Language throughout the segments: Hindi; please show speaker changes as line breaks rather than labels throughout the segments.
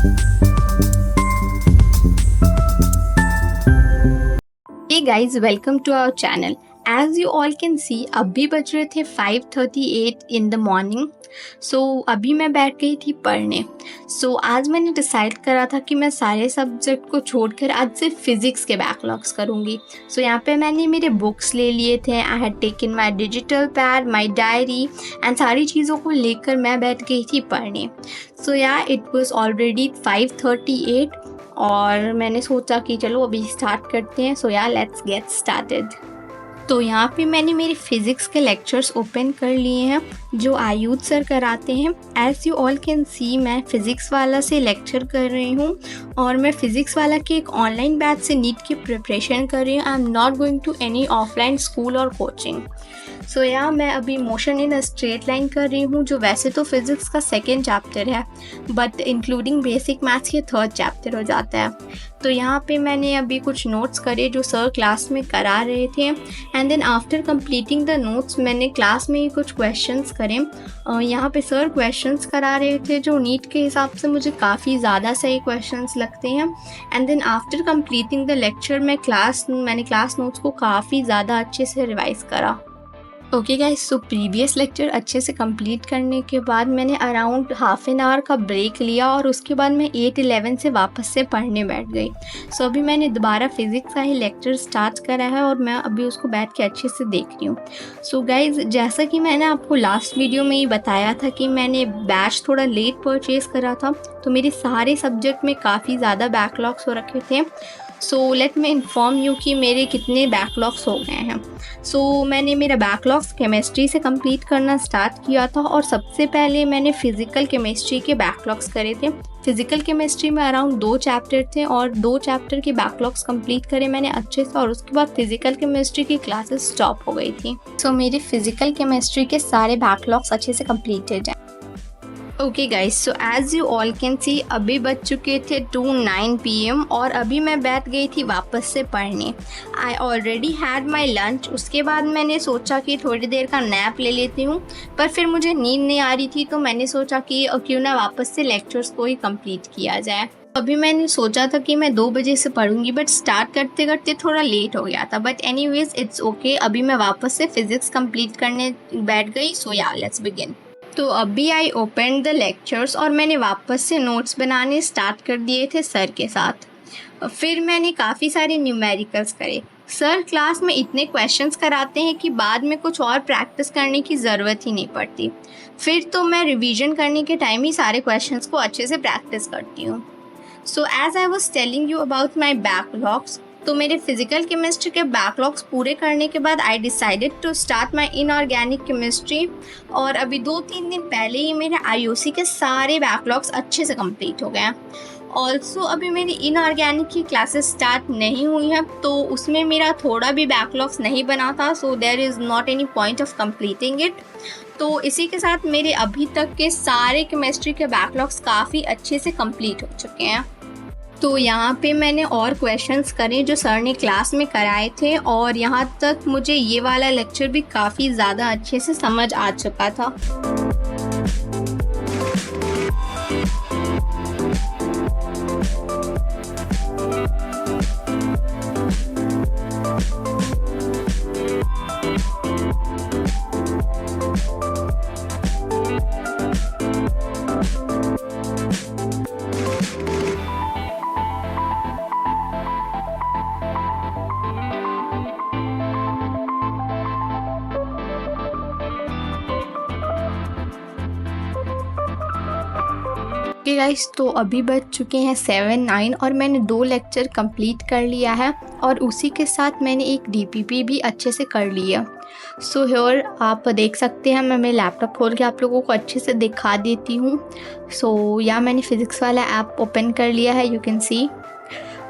Hey guys, welcome to our channel. As you all can see, अभी बज रहे थे 5:38 in the morning. So अभी मैं बैठ गई थी पढ़ने. So आज मैंने डिसाइड करा था कि मैं सारे सब्जेक्ट को छोड़कर आज सिर्फ फिज़िक्स के बैकलॉग्स करूँगी. So यहाँ पे मैंने मेरे बुक्स ले लिए थे. I had taken my digital pad, my diary and सारी चीज़ों को लेकर मैं बैठ गई थी पढ़ने. So yeah, it was already 5:38 और मैंने सोचा कि चलो अभी स्टार्ट करते हैं. सो या लेट्स गेट स्टार्टेड. तो यहाँ पे मैंने मेरे फिज़िक्स के लेक्चर्स ओपन कर लिए हैं जो आयुध सर कराते हैं. As you all can see, मैं फ़िज़िक्स वाला से लेक्चर कर रही हूँ और मैं फ़िज़िक्स वाला के एक ऑनलाइन बैच से नीट की प्रिपरेशन कर रही हूँ. I am not going to any offline school और कोचिंग. सो या मैं अभी motion in a straight line कर रही हूँ जो वैसे तो फिज़िक्स का सेकेंड चैप्टर है बट इंक्लूडिंग बेसिक मैथ्स ये थर्ड चैप्टर हो जाता है. तो यहाँ पे मैंने अभी कुछ नोट्स करे जो सर क्लास में करा रहे थे and then after completing the notes मैंने क्लास में ही कुछ क्वेश्चंस करे. यहाँ पे सर क्वेश्चंस करा रहे थे जो नीट के हिसाब से मुझे काफ़ी ज़्यादा सही क्वेश्चंस लगते हैं. And then after completing the lecture मैंने क्लास नोट्स को काफ़ी ज़्यादा अच्छे से रिवाइज़ करा. Okay guys, so previous lecture अच्छे से कंप्लीट करने के बाद मैंने अराउंड हाफ एन आवर का ब्रेक लिया और उसके बाद मैं 8:11 से वापस से पढ़ने बैठ गई. सो अभी मैंने दोबारा फिज़िक्स का ही लेक्चर स्टार्ट करा है और मैं अभी उसको बैठ के अच्छे से देख रही हूँ. सो गाइस, जैसा कि मैंने आपको लास्ट वीडियो में ही बताया था कि मैंने बैच थोड़ा लेट परचेज़ करा था तो मेरे सारे सब्जेक्ट में काफ़ी ज़्यादा बैकलॉग्स हो रखे थे. So let me inform you कि मेरे कितने बैकलॉग्स हो गए हैं. सो मैंने मेरा बैकलॉग्स केमिस्ट्री से कंप्लीट करना स्टार्ट किया था और सबसे पहले मैंने फ़िज़िकल केमिस्ट्री के बैकलॉग्स करे थे. फ़िज़िकल केमिस्ट्री में अराउंड 2 चैप्टर थे और 2 चैप्टर के बैकलॉग्स कंप्लीट करे मैंने अच्छे से और उसके बाद फ़िज़िकल केमिस्ट्री की क्लासेस स्टॉप हो गई थी. सो मेरे फ़िज़िकल केमिस्ट्री के सारे बैकलॉग्स अच्छे से कंप्लीटेड हैं. Okay guys, so as you all can see अभी बज चुके थे 2:09 PM और अभी मैं बैठ गई थी वापस से पढ़ने. I already had my lunch. उसके बाद मैंने सोचा कि थोड़ी देर का नैप ले लेती हूँ पर फिर मुझे नींद नहीं आ रही थी तो मैंने सोचा कि क्यों ना वापस से लेक्चर्स को ही कंप्लीट किया जाए. अभी मैंने सोचा था कि मैं 2 बजे से पढ़ूंगी बट स्टार्ट करते करते थोड़ा लेट हो गया था. But anyways it's okay. अभी मैं वापस से फिज़िक्स कंप्लीट करने बैठ गई. सो या लेट्स बिगिन. तो अभी आई ओपन द लेक्चर्स और मैंने वापस से नोट्स बनाने स्टार्ट कर दिए थे सर के साथ. फिर मैंने काफ़ी सारे न्यूमेरिकल्स करे. सर क्लास में इतने क्वेश्चंस कराते हैं कि बाद में कुछ और प्रैक्टिस करने की ज़रूरत ही नहीं पड़ती. फिर तो मैं रिवीजन करने के टाइम ही सारे क्वेश्चंस को अच्छे से प्रैक्टिस करती हूँ. So as I was telling you about my backlogs, तो मेरे फिज़िकल केमिस्ट्री के बैकलॉग्स पूरे करने के बाद I decided to start my inorganic chemistry और अभी 2-3 दिन पहले ही मेरे IOC के सारे बैकलॉग्स अच्छे से कंप्लीट हो गए हैं. ऑल्सो अभी मेरी इनऑर्गेनिक की क्लासेस स्टार्ट नहीं हुई हैं तो उसमें मेरा थोड़ा भी बैकलॉग्स नहीं बना था. So there is not any point of completing it. तो इसी के साथ मेरे अभी तक के सारे केमिस्ट्री के बैकलॉग्स काफ़ी अच्छे से कंप्लीट हो चुके हैं. तो यहाँ पे मैंने और क्वेश्चंस करे जो सर ने क्लास में कराए थे और यहाँ तक मुझे ये वाला लेक्चर भी काफ़ी ज़्यादा अच्छे से समझ आ चुका था. ओके गाइस, तो अभी बज चुके हैं 7-9 और मैंने 2 लेक्चर कंप्लीट कर लिया है और उसी के साथ मैंने एक DPP भी अच्छे से कर लिया. सो हियर आप देख सकते हैं, मैं मेरे लैपटॉप खोल के आप लोगों को अच्छे से दिखा देती हूँ. सो या मैंने फ़िज़िक्स वाला ऐप ओपन कर लिया है, यू कैन सी.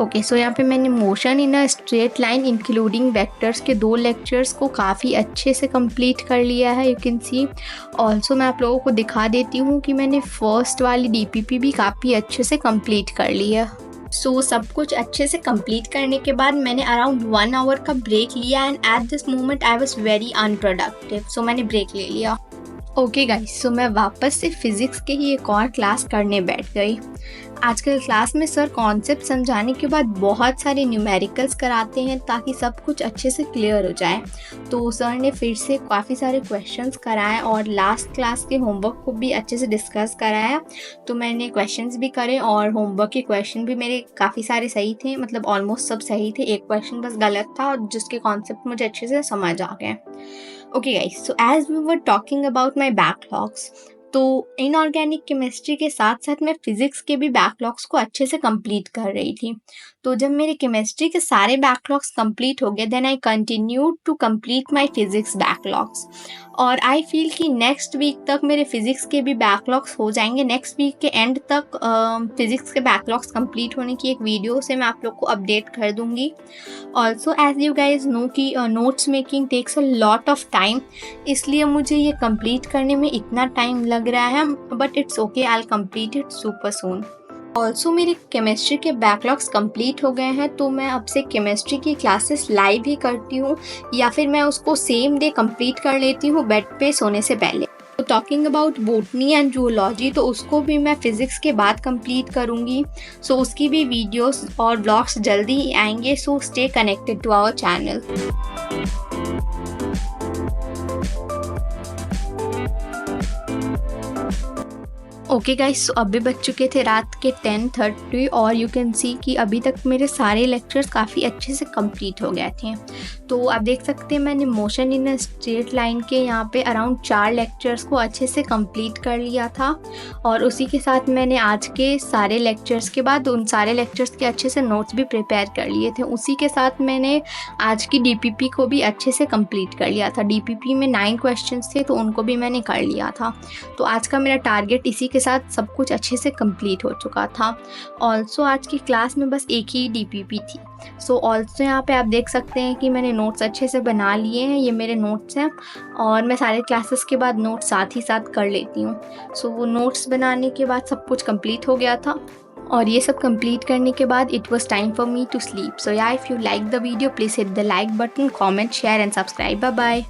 ओके, सो यहाँ पे मैंने motion in a straight line including vectors के 2 लेक्चर्स को काफ़ी अच्छे से कंप्लीट कर लिया है, यू कैन सी. ऑल्सो मैं आप लोगों को दिखा देती हूँ कि मैंने फर्स्ट वाली DPP भी काफ़ी अच्छे से कंप्लीट कर लिया. सो सब कुछ अच्छे से कंप्लीट करने के बाद मैंने अराउंड 1 आवर का ब्रेक लिया and at this moment I was very unproductive. So मैंने ब्रेक ले लिया. ओके गाइस, सो मैं वापस से फ़िज़िक्स के ही एक और क्लास करने बैठ गई. आजकल क्लास में सर कॉन्सेप्ट समझाने के बाद बहुत सारे न्यूमेरिकल्स कराते हैं ताकि सब कुछ अच्छे से क्लियर हो जाए। तो सर ने फिर से काफ़ी सारे क्वेश्चंस कराए और लास्ट क्लास के होमवर्क को भी अच्छे से डिस्कस कराया। तो मैंने क्वेश्चंस भी करे और होमवर्क के क्वेश्चन भी मेरे काफ़ी सारे सही थे, मतलब ऑलमोस्ट सब सही थे। एक क्वेश्चन बस गलत था और जिसके कॉन्सेप्ट मुझे अच्छे से समझ आ गए। Okay guys, so as we were talking about my backlogs, तो इनऑर्गेनिक केमिस्ट्री के साथ साथ मैं फिज़िक्स के भी बैकलॉग्स को अच्छे से कंप्लीट कर रही थी। तो जब मेरे केमिस्ट्री के सारे बैकलॉग्स कंप्लीट हो गए, then I continued to complete my physics backlogs. और आई फील कि नेक्स्ट वीक तक मेरे फिज़िक्स के भी बैकलॉग्स हो जाएंगे। नेक्स्ट वीक के एंड तक फिज़िक्स के बैकलॉग्स कंप्लीट होने की एक वीडियो से मैं आप लोग को अपडेट कर दूँगी। Also as you guys know कि notes making takes a lot of time, इसलिए मुझे ये कंप्लीट करने में इतना टाइम लग रहा है, but it's okay, I will complete it super soon. Also मेरे केमिस्ट्री के बैकलॉग्स कंप्लीट हो गए हैं, तो मैं अब से केमिस्ट्री की क्लासेस लाइव ही करती हूँ या फिर मैं उसको सेम डे कंप्लीट कर लेती हूँ बेड पे सोने से पहले। तो talking about botany and zoology, तो उसको भी मैं फिज़िक्स के बाद कंप्लीट करूँगी। सो उसकी भी वीडियोस और ब्लॉग्स जल्दी ही आएंगे, so stay connected to our channel. Okay guys, so अभी बज चुके थे रात के 10:30 और यू कैन सी कि अभी तक मेरे सारे लेक्चर्स काफ़ी अच्छे से कंप्लीट हो गए थे। तो आप देख सकते हैं मैंने motion in a straight line के यहाँ पे अराउंड 4 लेक्चर्स को अच्छे से कंप्लीट कर लिया था। और उसी के साथ मैंने आज के सारे लेक्चर्स के बाद उन सारे लेक्चर्स के अच्छे से नोट्स भी प्रिपेयर कर लिए थे। उसी के साथ मैंने आज की डीपीपी को भी अच्छे से कंप्लीट कर लिया था। डीपीपी में 9 क्वेश्चंस थे, तो उनको भी मैंने कर लिया था। तो आज का मेरा टारगेट इसी के साथ सब कुछ अच्छे से कंप्लीट हो चुका था। ऑल्सो आज की क्लास में बस एक ही डीपीपी थी। सो ऑल्सो यहाँ पे आप देख सकते हैं कि मैंने नोट्स अच्छे से बना लिए हैं। ये मेरे नोट्स हैं और मैं सारे क्लासेस के बाद नोट्स साथ ही साथ कर लेती हूँ। सो वो नोट्स बनाने के बाद सब कुछ कंप्लीट हो गया था और ये सब कंप्लीट करने के बाद it was time for me to sleep. So yeah if you like the video please hit the like button, comment, share and subscribe. Bye bye.